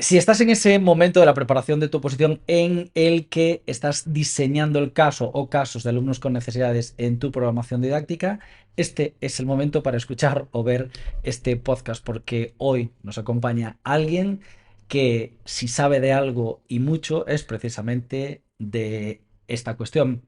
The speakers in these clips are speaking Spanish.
Si estás en ese momento de la preparación de tu oposición en el que estás diseñando el caso o casos de alumnos con necesidades en tu programación didáctica, este es el momento para escuchar o ver este podcast porque hoy nos acompaña alguien que si sabe de algo y mucho es precisamente de esta cuestión.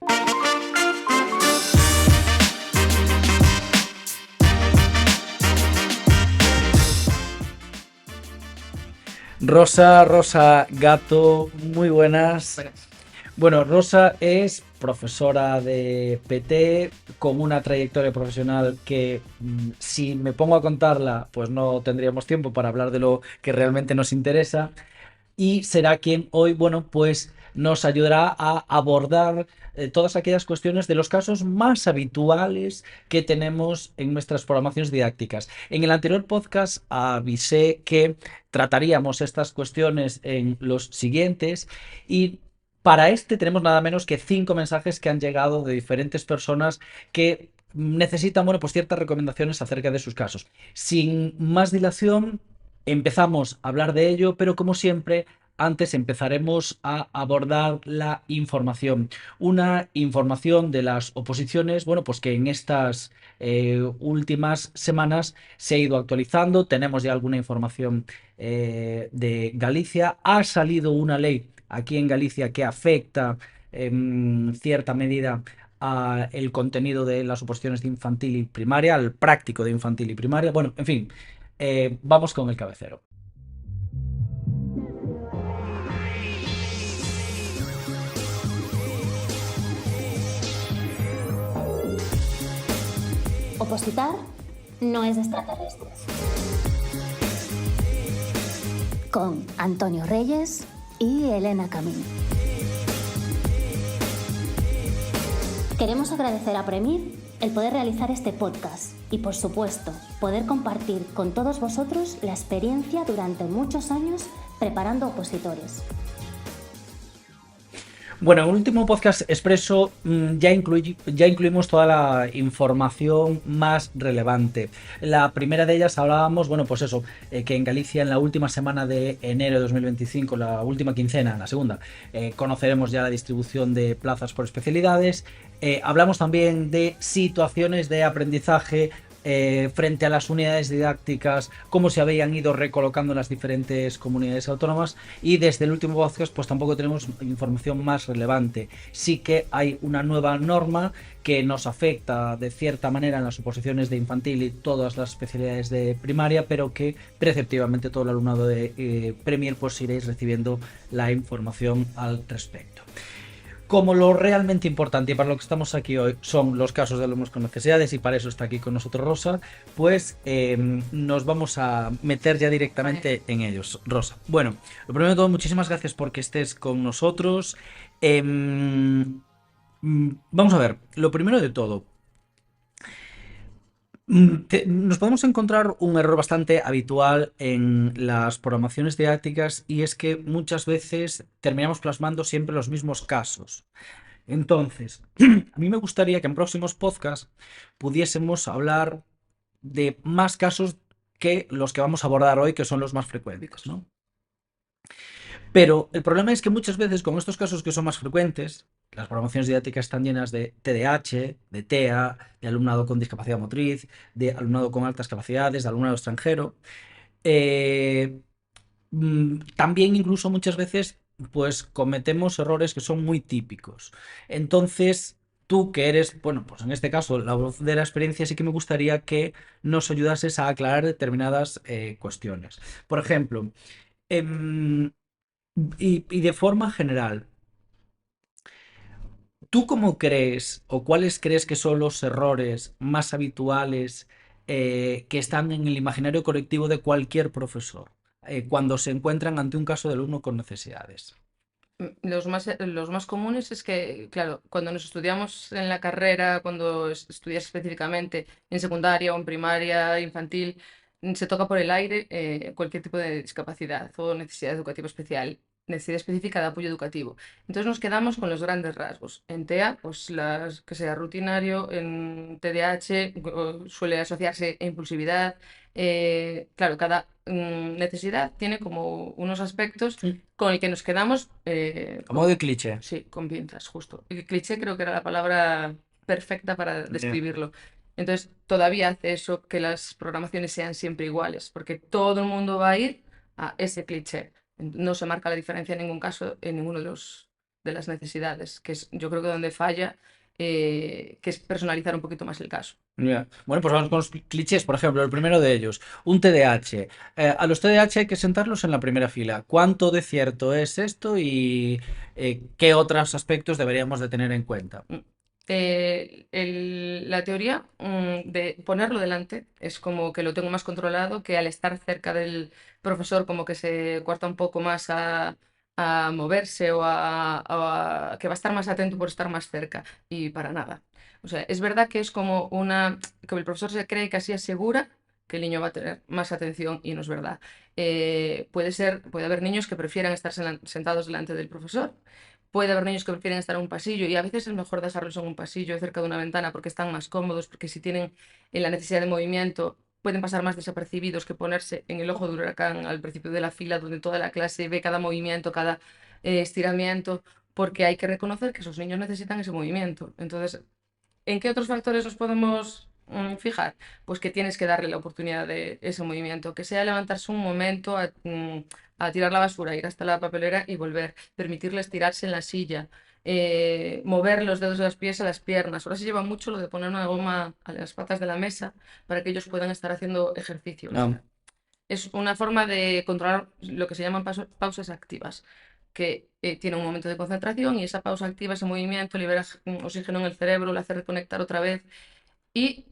Rosa Gato, muy buenas. Buenas. Bueno, Rosa es profesora de PT con una trayectoria profesional que si me pongo a contarla, pues no tendríamos tiempo para hablar de lo que realmente nos interesa y será quien hoy, bueno, pues nos ayudará a abordar todas aquellas cuestiones de los casos más habituales que tenemos en nuestras programaciones didácticas. En el anterior podcast avisé que trataríamos estas cuestiones en los siguientes y para este tenemos nada menos que 5 mensajes que han llegado de diferentes personas que necesitan, bueno, pues ciertas recomendaciones acerca de sus casos. Sin más dilación, empezamos a hablar de ello, pero como siempre, antes empezaremos a abordar la información. Una información de las oposiciones, bueno, pues que en estas últimas semanas se ha ido actualizando. Tenemos ya alguna información de Galicia. Ha salido una ley aquí en Galicia que afecta en cierta medida a el contenido de las oposiciones de infantil y primaria, al práctico de infantil y primaria. Bueno, en fin, vamos con el cabecero. Opositar no es de extraterrestres. Con Antonio Reyes y Elena Camín. Queremos agradecer a Premir el poder realizar este podcast y, por supuesto, poder compartir con todos vosotros la experiencia durante muchos años preparando opositores. Bueno, en el último podcast expreso ya incluimos toda la información más relevante. La primera de ellas hablábamos, bueno, pues eso, que en Galicia en la última semana de enero de 2025, la última quincena, la segunda, conoceremos ya la distribución de plazas por especialidades. Hablamos también de situaciones de aprendizaje frente a las unidades didácticas, cómo se habían ido recolocando en las diferentes comunidades autónomas y desde el último podcast pues tampoco tenemos información más relevante. Sí que hay una nueva norma que nos afecta de cierta manera en las oposiciones de infantil y todas las especialidades de primaria, pero que preceptivamente todo el alumnado de Premier pues iréis recibiendo la información al respecto. Como lo realmente importante y para lo que estamos aquí hoy son los casos de alumnos con necesidades y para eso está aquí con nosotros Rosa, pues nos vamos a meter ya directamente en ellos. Rosa, bueno, lo primero de todo, muchísimas gracias porque estés con nosotros. Vamos a ver, lo primero de todo, nos podemos encontrar un error bastante habitual en las programaciones didácticas y es que muchas veces terminamos plasmando siempre los mismos casos. Entonces, a mí me gustaría que en próximos podcasts pudiésemos hablar de más casos que los que vamos a abordar hoy, que son los más frecuentes, ¿no? Pero el problema es que muchas veces con estos casos que son más frecuentes, las programaciones didácticas están llenas de TDAH, de TEA, de alumnado con discapacidad motriz, de alumnado con altas capacidades, de alumnado extranjero. eh, También incluso muchas veces pues cometemos errores que son muy típicos. Entonces, tú que eres, bueno, pues en este caso la voz de la experiencia, sí que me gustaría que nos ayudases a aclarar determinadas cuestiones. Por ejemplo, em, y de forma general, ¿tú cómo crees o cuáles crees que son los errores más habituales que están en el imaginario colectivo de cualquier profesor cuando se encuentran ante un caso de alumno con necesidades? Los más comunes es que, claro, cuando nos estudiamos en la carrera, cuando estudias específicamente en secundaria o en primaria, infantil, se toca por el aire cualquier tipo de discapacidad o necesidad educativa especial. necesidad específica de apoyo educativo. Entonces nos quedamos con los grandes rasgos. En TEA, pues las que sea rutinario, en TDAH suele asociarse a impulsividad. Claro, cada necesidad tiene como unos aspectos con el que nos quedamos. A modo de cliché. Sí, con pinzas, justo. El cliché creo que era la palabra perfecta para describirlo. Entonces, todavía hace eso que las programaciones sean siempre iguales, porque todo el mundo va a ir a ese cliché. No se marca la diferencia en ningún caso en ninguno de las necesidades, que es yo creo que donde falla, que es personalizar un poquito más el caso. Ya. Bueno, pues vamos con los clichés. Por ejemplo, el primero de ellos, un TDAH. A los TDAH hay que sentarlos en la primera fila. ¿Cuánto de cierto es esto y qué otros aspectos deberíamos de tener en cuenta? La teoría de ponerlo delante es como que lo tengo más controlado, que al estar cerca del profesor como que se cuarta un poco más a moverse que va a estar más atento por estar más cerca y para nada. O sea, es verdad que es como que el profesor se cree que así asegura que el niño va a tener más atención y no es verdad. Puede haber niños que prefieran estar sentados delante del profesor. Puede haber niños que prefieren estar en un pasillo y a veces es mejor dejarlos en un pasillo cerca de una ventana porque están más cómodos, porque si tienen la necesidad de movimiento pueden pasar más desapercibidos que ponerse en el ojo del huracán al principio de la fila donde toda la clase ve cada movimiento, cada estiramiento, porque hay que reconocer que esos niños necesitan ese movimiento. Entonces, ¿en qué otros factores nos podemos fijar? Pues que tienes que darle la oportunidad de ese movimiento, que sea levantarse un momento a tirar la basura, ir hasta la papelera y volver, permitirle estirarse en la silla, mover los dedos de los pies a las piernas. Ahora se lleva mucho lo de poner una goma a las patas de la mesa para que ellos puedan estar haciendo ejercicio. O Ah, sea, es una forma de controlar lo que se llaman pausas activas, que tiene un momento de concentración y esa pausa activa, ese movimiento, libera oxígeno en el cerebro, le hace reconectar otra vez y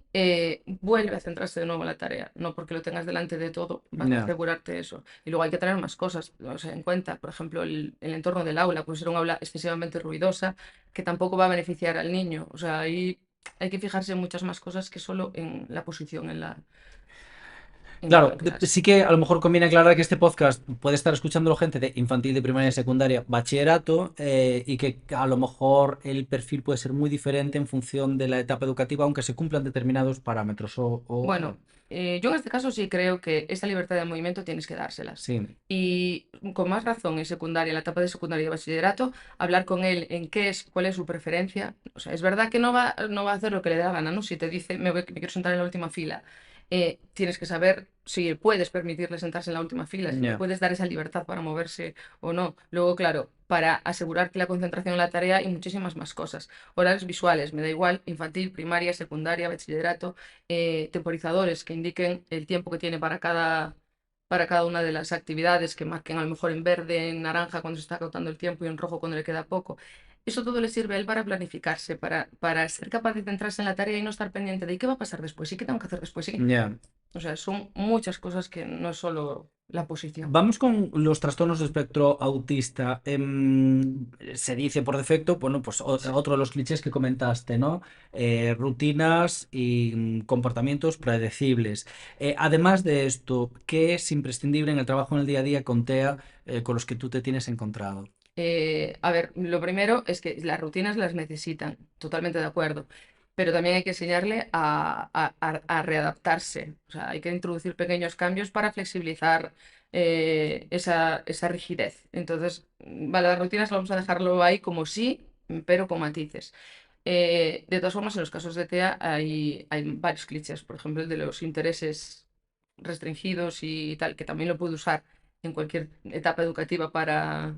vuelve a centrarse de nuevo en la tarea. No porque lo tengas delante de todo, vas a ya. asegurarte eso. Y luego hay que tener más cosas, o sea, en cuenta. Por ejemplo, el entorno del aula, puede ser un aula excesivamente ruidosa que tampoco va a beneficiar al niño. O sea, ahí hay que fijarse en muchas más cosas que solo en la posición en Claro, cada clase. sí que a lo mejor conviene aclarar que este podcast puede estar escuchándolo gente de infantil, de primaria, secundaria, bachillerato, y que a lo mejor el perfil puede ser muy diferente en función de la etapa educativa, aunque se cumplan determinados parámetros. Bueno, yo en este caso sí creo que esa libertad de movimiento tienes que dárselas. Sí, Y con más razón en secundaria, en la etapa de secundaria y bachillerato, hablar con él en cuál es su preferencia. O sea, es verdad que no va a hacer lo que le dé la gana, ¿no? Si te dice, me quiero sentar en la última fila, tienes que saber si puedes permitirle sentarse en la última fila, si le ya. puedes dar esa libertad para moverse o no. Luego, claro, para asegurarte la concentración en la tarea y muchísimas más cosas. Horarios visuales, me da igual, infantil, primaria, secundaria, bachillerato, temporizadores que indiquen el tiempo que tiene para cada una de las actividades, que marquen a lo mejor en verde, en naranja cuando se está acotando el tiempo y en rojo cuando le queda poco. Eso todo le sirve a él para planificarse, para ser capaz de centrarse en la tarea y no estar pendiente de qué va a pasar después y qué tengo que hacer después. Ya. O sea, son muchas cosas que no es solo la posición. Vamos con los trastornos de espectro autista. Se dice por defecto, bueno, pues otro de los clichés que comentaste, ¿no? Rutinas y comportamientos predecibles. Además de esto, ¿qué es imprescindible en el trabajo en el día a día con TEA, con los que tú te tienes encontrado? A ver, lo primero es que las rutinas las necesitan, totalmente de acuerdo, pero también hay que enseñarle a readaptarse. O sea, hay que introducir pequeños cambios para flexibilizar esa rigidez. Entonces, vale, las rutinas vamos a dejarlo ahí como sí, pero con matices. De todas formas, en los casos de TEA hay varios clichés, por ejemplo, el de los intereses restringidos y tal, que también lo puede usar en cualquier etapa educativa para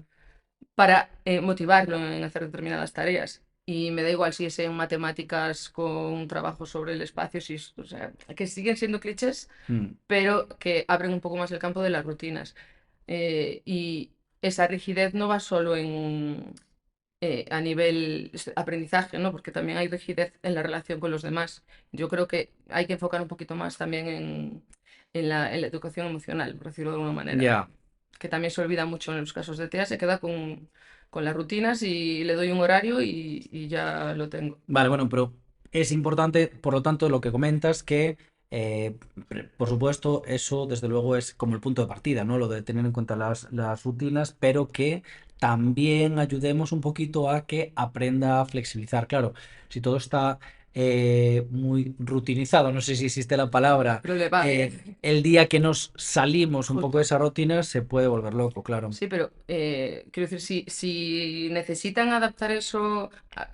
motivarlo en hacer determinadas tareas. Y me da igual si es en matemáticas con un trabajo sobre el espacio, o sea, que siguen siendo clichés, Mm, pero que abren un poco más el campo de las rutinas. Y esa rigidez no va solo a nivel aprendizaje, ¿no? Porque también hay rigidez en la relación con los demás. Yo creo que hay que enfocar un poquito más también en la educación emocional, por decirlo de alguna manera, ya. que también se olvida mucho en los casos de TEA, se queda con las rutinas y le doy un horario y ya lo tengo. Vale, bueno, pero es importante, por lo tanto, lo que comentas, que Eh, por supuesto, eso desde luego es como el punto de partida, ¿no? Lo de tener en cuenta las rutinas, pero que también ayudemos un poquito a que aprenda a flexibilizar. Claro, si todo está muy rutinizado, no sé si existe la palabra, Pero le va bien. el día que nos salimos un poco de Justo. esa rutina se puede volver loco, claro. Sí, pero quiero decir, si necesitan adaptar eso,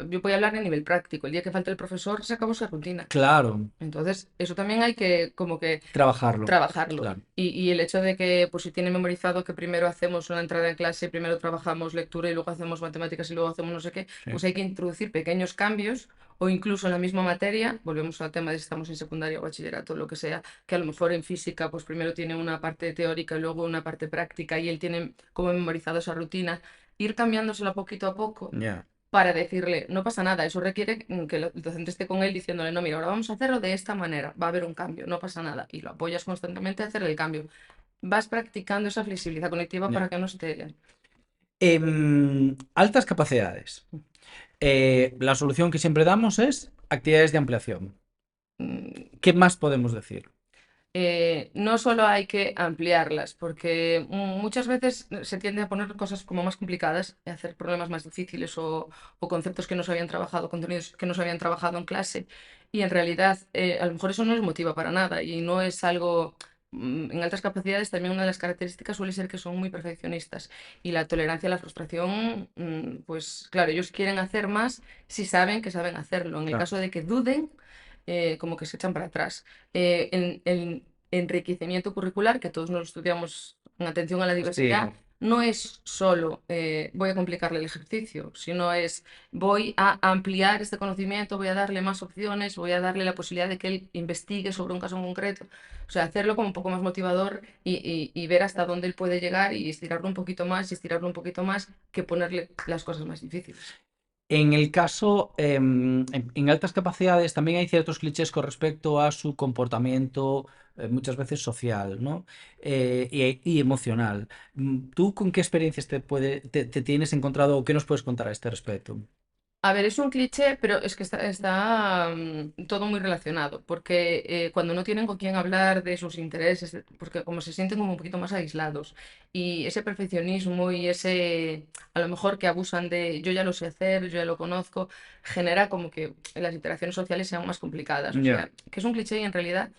yo voy a hablar a nivel práctico. El día que falte el profesor, se acabó esa rutina. Claro, Entonces, eso también hay que como que trabajarlo, trabajarlo. claro. Y el hecho de que, pues si tienen memorizado que primero hacemos una entrada en clase, primero trabajamos lectura y luego hacemos matemáticas y luego hacemos no sé qué, Sí. pues hay que introducir pequeños cambios o incluso en la misma materia, volvemos al tema de si estamos en secundaria o bachillerato, lo que sea, que a lo mejor en física, pues primero tiene una parte teórica y luego una parte práctica y él tiene como memorizado esa rutina, ir cambiándosela poquito a poco Ya. para decirle, no pasa nada, eso requiere que el docente esté con él diciéndole, no, mira, ahora vamos a hacerlo de esta manera, va a haber un cambio, no pasa nada, y lo apoyas constantemente a hacer el cambio. Vas practicando esa flexibilidad cognitiva Ya. para que no se te... Altas capacidades. La solución que siempre damos es actividades de ampliación. mm, ¿Qué más podemos decir? no solo hay que ampliarlas, porque muchas veces se tiende a poner cosas como más complicadas, y hacer problemas más difíciles o conceptos que no se habían trabajado, contenidos que no se habían trabajado en clase, y en realidad a lo mejor eso no les motiva para nada y no es algo... En altas capacidades también una de las características suele ser que son muy perfeccionistas y la tolerancia a la frustración, pues claro, ellos quieren hacer más si saben que saben hacerlo. En el Claro. caso de que duden, como que se echan para atrás. En el enriquecimiento curricular, que todos nos estudiamos en atención a la Sí, diversidad, no es solo voy a complicarle el ejercicio, sino es voy a ampliar este conocimiento, voy a darle más opciones, voy a darle la posibilidad de que él investigue sobre un caso en concreto. O sea, hacerlo como un poco más motivador y ver hasta dónde él puede llegar y estirarlo un poquito más y estirarlo un poquito más que ponerle las cosas más difíciles. En el caso, en altas capacidades también hay ciertos clichés con respecto a su comportamiento, muchas veces social, ¿no? Y emocional. ¿Tú con qué experiencias te tienes encontrado o qué nos puedes contar a este respecto? A ver, es un cliché, pero es que está todo muy relacionado, porque cuando no tienen con quién hablar de sus intereses, porque como se sienten como un poquito más aislados, y ese perfeccionismo y ese, a lo mejor que abusan de yo ya lo sé hacer, yo ya lo conozco, genera como que las interacciones sociales sean más complicadas. O Ya. sea, que es un cliché y en realidad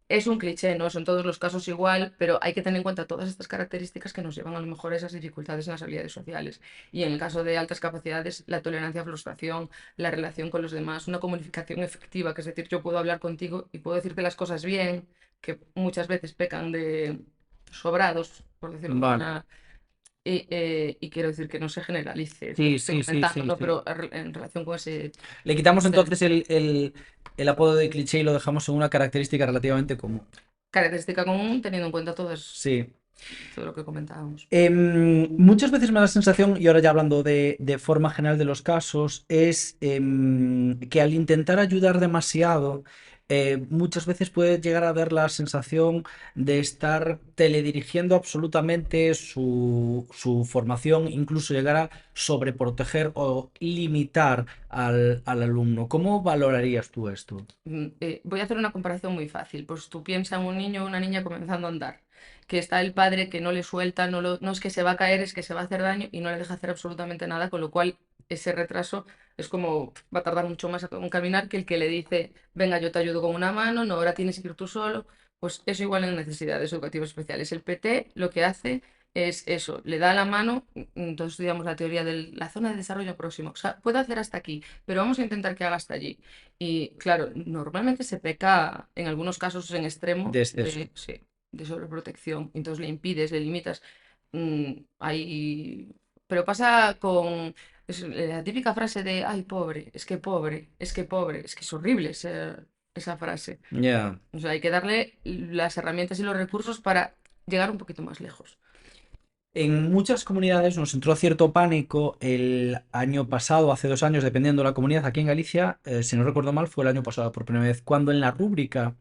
es un cliché, no son todos los casos igual, pero hay que tener en cuenta todas estas características que nos llevan a lo mejor a esas dificultades en las habilidades sociales. Y en el caso de altas capacidades, la tolerancia a frustración, la relación con los demás, una comunicación efectiva, que es decir, yo puedo hablar contigo y puedo decirte las cosas bien, que muchas veces pecan de sobrados, por decirlo de Vale. una... y quiero decir que no se generalice esto que Sí, estoy sí, sí, comentando, sí, ¿no? sí. Pero en relación con ese... Le quitamos ese- entonces el apodo de cliché y lo dejamos en una característica relativamente común. característica común teniendo en cuenta Sí. todo lo que comentábamos. Muchas veces me da la sensación, y ahora ya hablando de forma general de los casos, es que al intentar ayudar demasiado, muchas veces puede llegar a dar la sensación de estar teledirigiendo absolutamente su formación, incluso llegar a sobreproteger o limitar al alumno. ¿Cómo valorarías tú esto? Voy a hacer una comparación muy fácil. Pues tú piensas en un niño o una niña comenzando a andar, que está el padre que no le suelta, no es que se va a caer, es que se va a hacer daño y no le deja hacer absolutamente nada, con lo cual ese retraso es como va a tardar mucho más en caminar que el que le dice, venga, yo te ayudo con una mano, no, ahora tienes que ir tú solo. Pues eso igual en necesidades educativas especiales. El PT lo que hace es eso, le da la mano, entonces estudiamos la teoría de la zona de desarrollo próximo. O sea, puede hacer hasta aquí, pero vamos a intentar que haga hasta allí. Y claro, normalmente se peca en algunos casos en extremo De exceso. de, sí, de sobreprotección. Entonces le impides, le limitas. Ahí... Pero pasa con la típica frase de, ay, pobre, es que pobre, es que pobre, es que es horrible esa frase. Ya. O sea, hay que darle las herramientas y los recursos para llegar un poquito más lejos. En muchas comunidades nos entró cierto pánico el año pasado, hace 2 años, dependiendo de la comunidad. Aquí en Galicia, si no recuerdo mal, fue el año pasado por primera vez, cuando en la rúbrica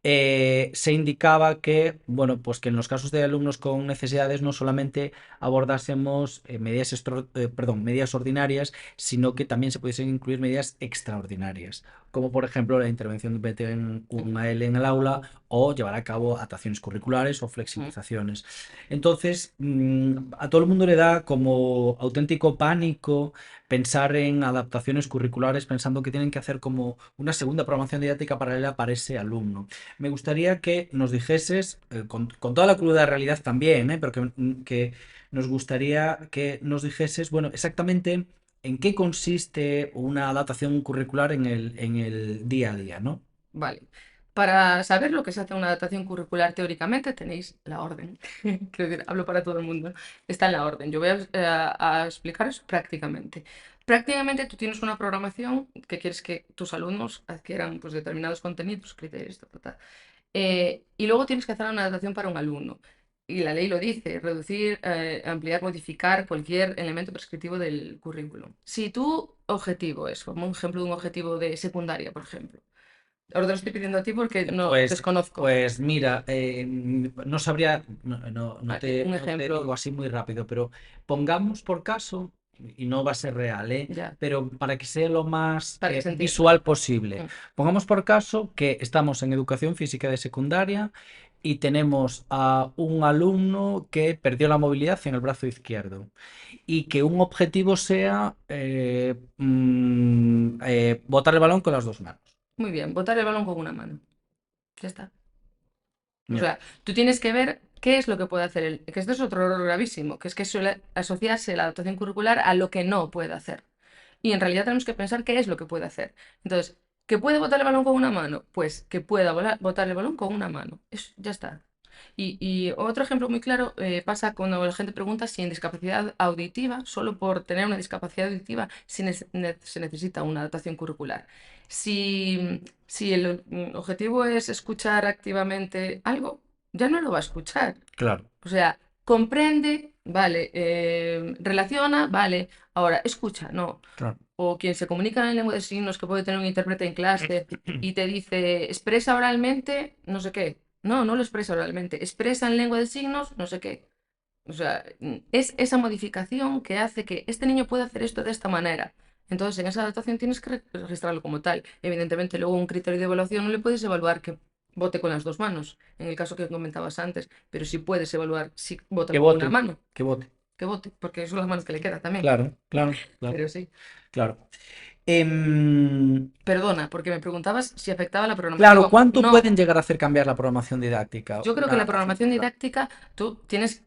se indicaba que, bueno, pues que en los casos de alumnos con necesidades no solamente abordásemos medidas ordinarias, sino que también se pudiesen incluir medidas extraordinarias, como por ejemplo la intervención de PT en un AL en el aula o llevar a cabo adaptaciones curriculares o flexibilizaciones. Entonces, a todo el mundo le da como auténtico pánico pensar en adaptaciones curriculares pensando que tienen que hacer como una segunda programación didáctica paralela para ese alumno. Me gustaría que nos dijeses, con toda la cruda realidad también, pero que nos gustaría que nos dijeses, bueno, exactamente en qué consiste una adaptación curricular en el día a día, ¿no? Vale. Para saber lo que se hace una adaptación curricular teóricamente tenéis la orden. Quiero decir, hablo para todo el mundo. Está en la orden. Yo voy a explicaros prácticamente. Prácticamente tú tienes una programación que quieres que tus alumnos adquieran pues, determinados contenidos, criterios, y luego tienes que hacer una adaptación para un alumno. Y la ley lo dice, reducir, ampliar, modificar cualquier elemento prescriptivo del currículum. Si tu objetivo es, como un ejemplo de un objetivo de secundaria, por ejemplo, ahora te lo estoy pidiendo a ti porque no Pues, desconozco. pues mira, no sabría, no Vale, un no te ejemplo, digo así muy rápido, pero pongamos por caso, y no va a ser real, ya, pero para que sea lo más para que se entienda. visual posible, Mm, pongamos por caso que estamos en educación física de secundaria y tenemos a un alumno que perdió la movilidad en el brazo izquierdo y que un objetivo sea botar el balón con las dos manos. Muy bien, botar el balón con una mano. Ya está. O Ya. sea, tú tienes que ver qué es lo que puede hacer él. Que esto es otro error gravísimo, que es que suele asociarse la adaptación curricular a lo que no puede hacer. Y en realidad tenemos que pensar qué es lo que puede hacer. Entonces, ¿que puede botar el balón con una mano? Pues que pueda botar el balón con una mano. Ya está. Y otro ejemplo muy claro pasa cuando la gente pregunta si en discapacidad auditiva, solo por tener una discapacidad auditiva, se necesita una adaptación curricular. Si el objetivo es escuchar activamente algo, ya no lo va a escuchar. Claro, O sea, comprende, vale, relaciona, vale, ahora escucha, no. claro. O quien se comunica en lengua de signos que puede tener un intérprete en clase y te dice, expresa oralmente, no sé qué. No, no lo expresa oralmente, expresa en lengua de signos, no sé qué. O sea, es esa modificación que hace que este niño pueda hacer esto de esta manera. Entonces, en esa adaptación tienes que registrarlo como tal. Evidentemente, luego un criterio de evaluación no le puedes evaluar que vote con las dos manos, en el caso que comentabas antes, pero sí puedes evaluar si vota Que con una vote, mano, que vote. que vote, porque son las manos que le queda también. Claro, claro, claro, Pero sí. claro. Em, Perdona, porque me preguntabas si afectaba la programación. claro, Digo, ¿cuánto no, pueden llegar a hacer cambiar la programación didáctica? yo creo que Una la adaptación programación curricular. didáctica, tú tienes,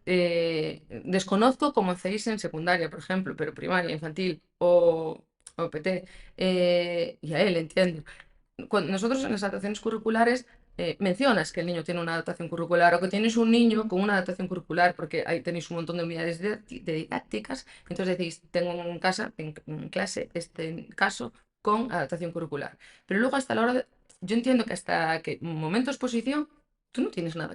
desconozco cómo hacéis en secundaria, por ejemplo, pero primaria, infantil o PT, y a él entiendo. Nosotros en las adaptaciones curriculares mencionas que el niño tiene una adaptación curricular o que tienes un niño con una adaptación curricular, porque ahí tenéis un montón de unidades de didácticas, entonces decís, tengo en clase este caso con adaptación curricular. Pero luego hasta la hora yo entiendo que hasta que momento de exposición, tú no tienes nada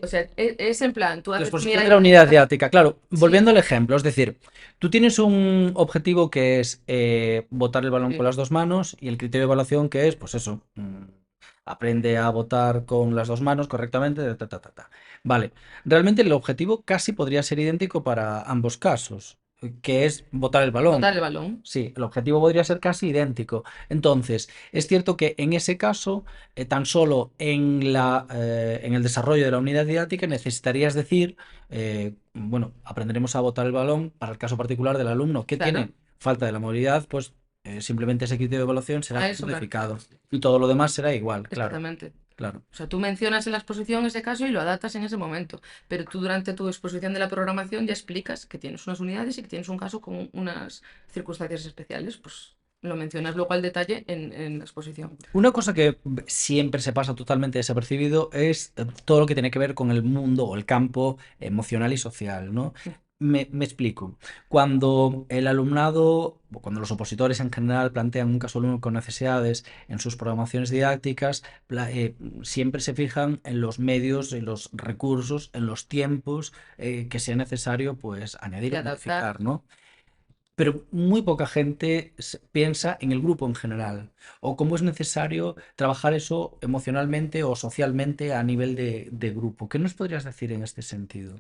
o sea, es en plan, tú La haces, exposición mira, de la unidad didáctica, claro, sí, volviendo al ejemplo, es decir, tú tienes un objetivo que es botar el balón con sí, las dos manos y el criterio de evaluación que es, pues eso, aprende a botar con las dos manos correctamente, ta, ta, ta, ta. Vale, realmente el objetivo casi podría ser idéntico para ambos casos, que es botar el balón. botar el balón. Sí, el objetivo podría ser casi idéntico. Entonces, es cierto que en ese caso, tan solo en el desarrollo de la unidad didáctica necesitarías decir, bueno, aprenderemos a botar el balón para el caso particular del alumno que Claro, tiene falta de la movilidad, pues simplemente ese criterio de evaluación será a eso me refiero. modificado y todo lo demás será igual, claro, Exactamente. claro. O sea, tú mencionas en la exposición ese caso y lo adaptas en ese momento, pero tú durante tu exposición de la programación ya explicas que tienes unas unidades y que tienes un caso con unas circunstancias especiales, pues lo mencionas luego al detalle en la exposición. Una cosa que siempre se pasa totalmente desapercibido es todo lo que tiene que ver con el mundo o el campo emocional y social, ¿no? Me explico. Cuando el alumnado, o cuando los opositores en general plantean un caso alumno con necesidades en sus programaciones didácticas, siempre se fijan en los medios, en los recursos, en los tiempos que sea necesario pues añadir De o adaptar, modificar, ¿no? pero muy poca gente piensa en el grupo en general, o cómo es necesario trabajar eso emocionalmente o socialmente a nivel de grupo. ¿Qué nos podrías decir en este sentido?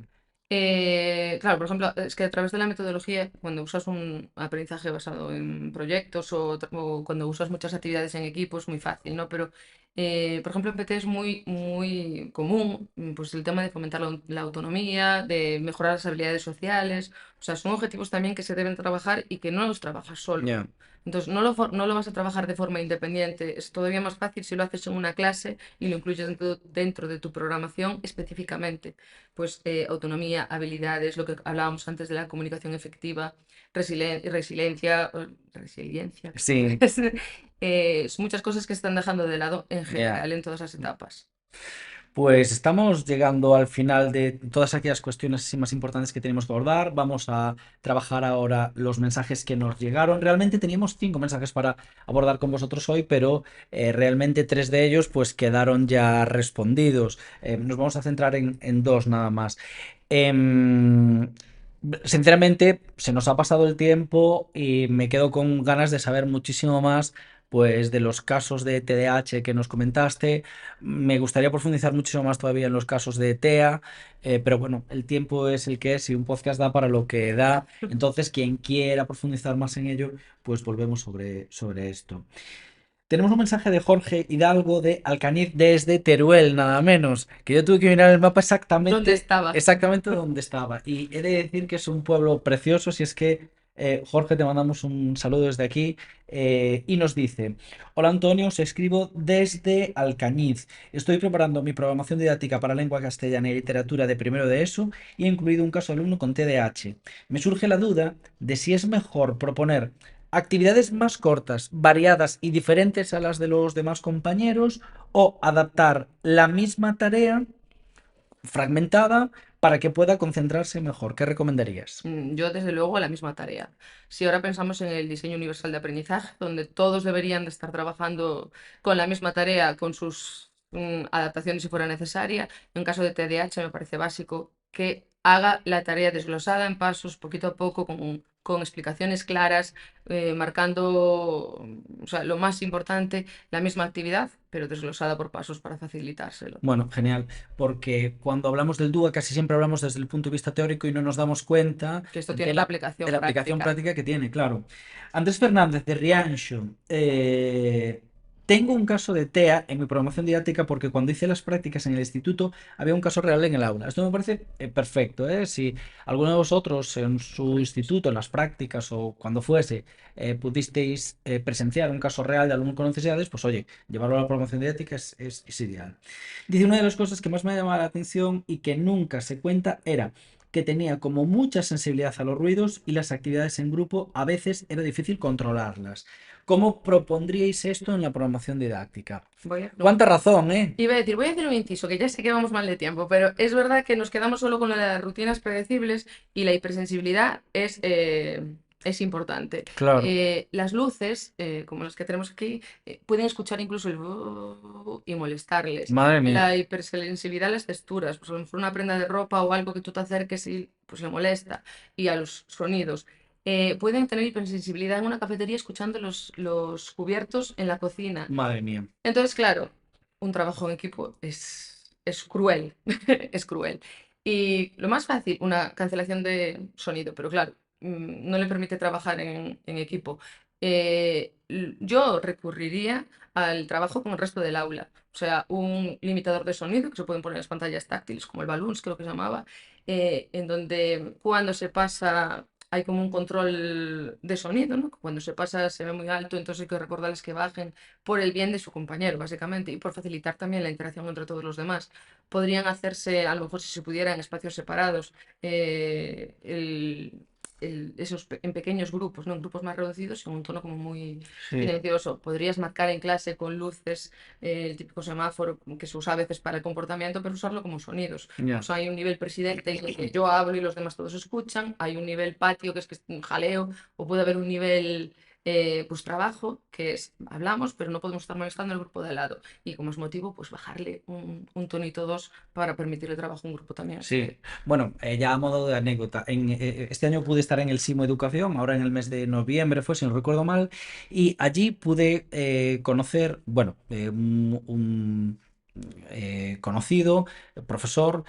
Claro, por ejemplo, es que a través de la metodología, cuando usas un aprendizaje basado en proyectos o cuando usas muchas actividades en equipo es muy fácil, ¿no? Pero, por ejemplo, en PT es muy común pues, el tema de fomentar la autonomía, de mejorar las habilidades sociales. O sea, son objetivos también que se deben trabajar y que no los trabajas solo. Ya. Entonces, no lo vas a trabajar de forma independiente. Es todavía más fácil si lo haces en una clase y lo incluyes dentro de tu programación específicamente pues autonomía, habilidades, lo que hablábamos antes de la comunicación efectiva, resiliencia, creo que Sí, es. Son muchas cosas que se están dejando de lado en ya. general en todas las etapas. Pues estamos llegando al final de todas aquellas cuestiones así más importantes que tenemos que abordar. Vamos a trabajar ahora los mensajes que nos llegaron. Realmente teníamos 5 mensajes para abordar con vosotros hoy, pero realmente 3 de ellos pues quedaron ya respondidos. Nos vamos a centrar en 2 nada más. Em, Sinceramente, se nos ha pasado el tiempo y me quedo con ganas de saber muchísimo más pues de los casos de TDAH que nos comentaste. Me gustaría profundizar muchísimo más todavía en los casos de TEA, pero bueno, el tiempo es el que es y un podcast da para lo que da. Entonces, quien quiera profundizar más en ello, pues volvemos sobre esto. Tenemos un mensaje de Jorge Hidalgo de Alcañiz desde Teruel, nada menos, que yo tuve que mirar el mapa ¿Dónde exactamente, estaba? exactamente donde estaba. Y he de decir que es un pueblo precioso, si es que, Jorge, te mandamos un saludo desde aquí y nos dice, hola Antonio, os escribo desde Alcañiz. Estoy preparando mi programación didáctica para lengua castellana y literatura de primero de ESO y he incluido un caso de alumno con TDAH. Me surge la duda de si es mejor proponer actividades más cortas, variadas y diferentes a las de los demás compañeros o adaptar la misma tarea fragmentada para que pueda concentrarse mejor. ¿Qué recomendarías? Yo, desde luego, la misma tarea. Si ahora pensamos en el diseño universal de aprendizaje, donde todos deberían de estar trabajando con la misma tarea, con sus adaptaciones si fuera necesaria, en caso de TDAH me parece básico que haga la tarea desglosada en pasos, poquito a poco, con explicaciones claras, marcando, o sea, lo más importante, la misma actividad, pero desglosada por pasos para facilitárselo. Bueno, genial, porque cuando hablamos del DUA casi siempre hablamos desde el punto de vista teórico y no nos damos cuenta Que esto tiene de una de aplicación la aplicación práctica. práctica que tiene, claro. Andrés Fernández de Riancho. Tengo un caso de TEA en mi programación didáctica porque cuando hice las prácticas en el instituto había un caso real en el aula. Esto me parece perfecto, ¿eh? Si alguno de vosotros en su instituto, en las prácticas o cuando fuese, pudisteis presenciar un caso real de alumno con necesidades, pues oye, llevarlo a la programación didáctica es ideal. Dice, una de las cosas que más me ha llamado la atención y que nunca se cuenta era que tenía como mucha sensibilidad a los ruidos y las actividades en grupo a veces era difícil controlarlas. ¿Cómo propondríais esto en la programación didáctica? No, ¿Cuánta razón, eh? iba a decir, voy a hacer un inciso, que ya sé que vamos mal de tiempo, pero es verdad que nos quedamos solo con las rutinas predecibles y la hipersensibilidad es importante. Claro. Las luces, como las que tenemos aquí, pueden escuchar incluso el y molestarles. Madre mía. La hipersensibilidad a las texturas, pues a lo mejor una prenda de ropa o algo que tú te acerques y pues le molesta, y a los sonidos. Pueden tener hipersensibilidad en una cafetería escuchando los cubiertos en la cocina. Madre mía. Entonces, claro, un trabajo en equipo es cruel, es cruel. Y lo más fácil, una cancelación de sonido, pero claro, no le permite trabajar en equipo. Yo recurriría al trabajo con el resto del aula, o sea, un limitador de sonido que se pueden poner en las pantallas táctiles, como el Balloons, creo que se llamaba, en donde cuando se pasa hay como un control de sonido, ¿no? Cuando se pasa se ve muy alto, entonces hay que recordarles que bajen por el bien de su compañero, básicamente, y por facilitar también la interacción entre todos los demás. Podrían hacerse, a lo mejor si se pudiera, en espacios separados, en pequeños grupos, ¿no? En grupos más reducidos, en un tono como muy Sí. silencioso. Podrías marcar en clase con luces, el típico semáforo que se usa a veces para el comportamiento, pero usarlo como sonidos. Ya. O sea, hay un nivel presidente en el que yo hablo y los demás todos escuchan, hay un nivel patio que es un jaleo, o puede haber un nivel pues trabajo, que es, hablamos, pero no podemos estar molestando al grupo de al lado. Y como es motivo, pues bajarle un tonito 2 para permitirle trabajo a un grupo también. Sí, bueno, ya a modo de anécdota, este año pude estar en el SIMO Educación, ahora en el mes de noviembre fue, si no recuerdo mal, y allí pude conocer, bueno, un conocido profesor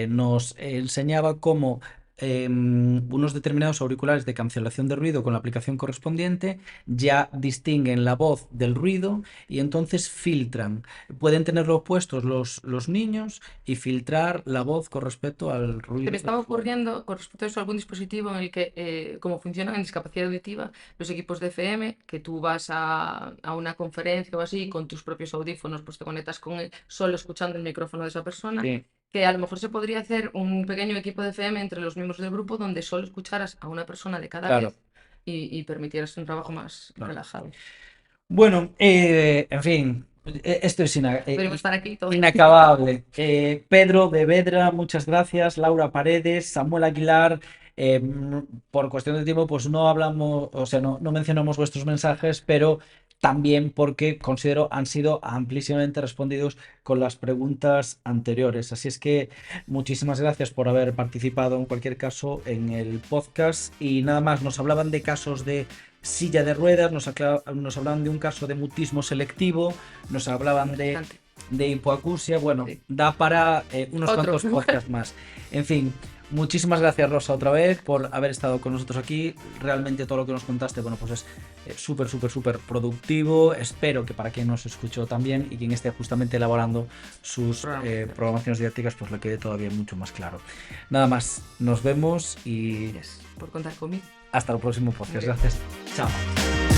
nos enseñaba cómo unos determinados auriculares de cancelación de ruido con la aplicación correspondiente ya distinguen la voz del ruido y entonces filtran. Pueden tenerlo puestos los niños y filtrar la voz con respecto al Se ruido me de estaba fuera. ocurriendo con respecto a eso algún dispositivo en el que, como funcionan en discapacidad auditiva, los equipos de FM, que tú vas a una conferencia o así, con tus propios audífonos, pues te conectas con él solo escuchando el micrófono de esa persona, Sí, que a lo mejor se podría hacer un pequeño equipo de FM entre los miembros del grupo donde solo escucharas a una persona de cada claro, vez y permitieras un trabajo más claro. relajado. Bueno, en fin, esto es Podríamos estar aquí todo. inacabable. Pedro de Vedra, muchas gracias. Laura Paredes, Samuel Aguilar. Por cuestión de tiempo, pues no hablamos, o sea, no mencionamos vuestros mensajes, pero también porque considero han sido amplísimamente respondidos con las preguntas anteriores. Así es que muchísimas gracias por haber participado en cualquier caso en el podcast. Y nada más, nos hablaban de casos de silla de ruedas, nos hablaban de un caso de mutismo selectivo, nos hablaban Interesante. de hipoacusia, bueno, Sí. da para unos Otro. cuantos podcasts más. En fin, muchísimas gracias Rosa otra vez por haber estado con nosotros aquí. Realmente todo lo que nos contaste, bueno, pues es súper, súper, súper productivo. Espero que para quien nos escuchó también y quien esté justamente elaborando sus programaciones didácticas, pues le quede todavía mucho más claro. Nada más, nos vemos y Yes, por contar conmigo. hasta el próximo podcast. Muy bien. Gracias. Chao.